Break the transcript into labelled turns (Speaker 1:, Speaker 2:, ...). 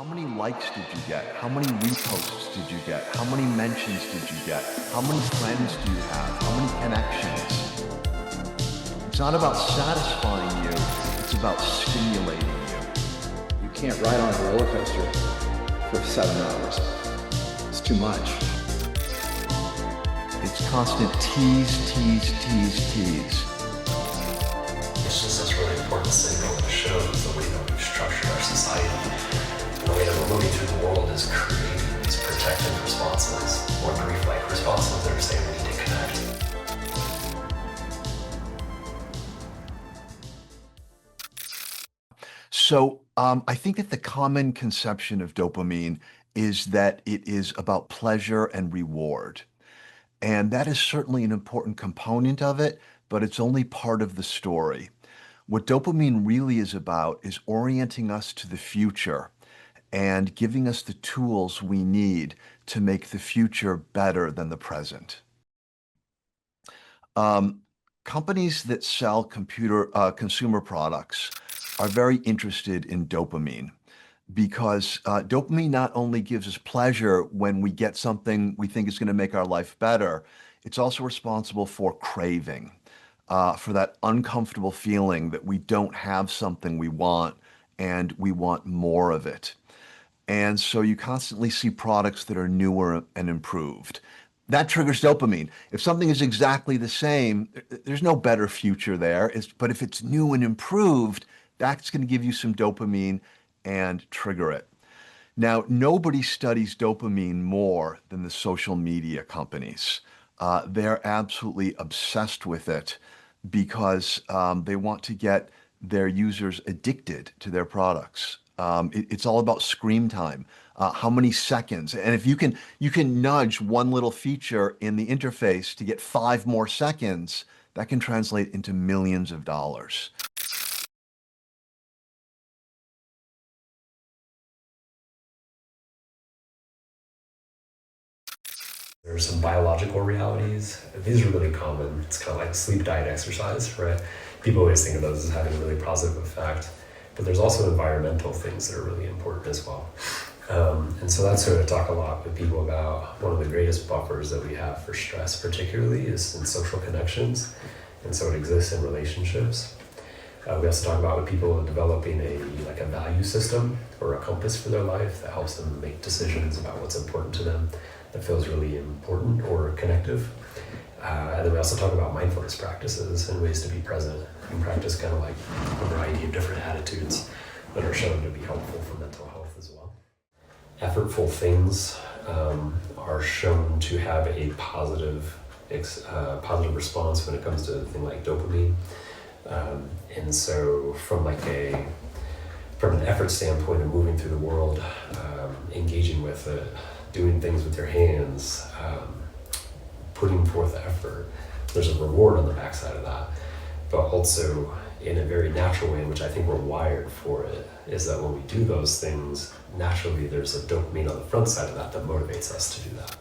Speaker 1: How many likes did you get? How many reposts did you get? How many mentions did you get? How many friends do you have? How many connections? It's not about satisfying you, it's about stimulating you.
Speaker 2: You can't ride on a roller coaster for 7 hours. It's too much.
Speaker 1: It's constant tease, tease, tease, tease.
Speaker 3: It's just this really important signal that shows the way that we've structured our society. The way that we're moving through the world is creating these protective responses, or grief-like responses that are saying we need to connect.
Speaker 1: So I think that the common conception of dopamine is that it is about pleasure and reward. And that is certainly an important component of it, but it's only part of the story. What dopamine really is about is orienting us to the future and giving us the tools we need to make the future better than the present. Companies that sell consumer products are very interested in dopamine because dopamine not only gives us pleasure when we get something we think is going to make our life better, it's also responsible for craving, for that uncomfortable feeling that we don't have something we want and we want more of it. And so you constantly see products that are newer and improved. That triggers dopamine. If something is exactly the same, there's no better future there. But if it's new and improved, that's going to give you some dopamine and trigger it. Now, nobody studies dopamine more than the social media companies. They're absolutely obsessed with it because they want to get their users addicted to their products. It's all about screen time, how many seconds. And if you can nudge one little feature in the interface to get 5 more seconds, that can translate into millions of dollars.
Speaker 3: There are some biological realities. These are really common. It's kind of like sleep, diet, exercise, right? People always think of those as having a really positive effect. But there's also environmental things that are really important as well. And so that's what I talk a lot with people about. One of the greatest buffers that we have for stress particularly is in social connections. And so it exists in relationships. We also talk about with people developing a value system or a compass for their life that helps them make decisions about what's important to them, that feels really important or connective. And then we also talk about mindfulness practices and ways to be present and practice kind of like a variety of different attitudes that are shown to be helpful for mental health as well. Effortful things are shown to have a positive response when it comes to a thing like dopamine. And so from an effort standpoint of moving through the world, engaging with it, doing things with your hands, putting forth effort, there's a reward on the backside of that. But also in a very natural way, in which I think we're wired for it, is that when we do those things, naturally there's a dopamine on the front side of that that motivates us to do that.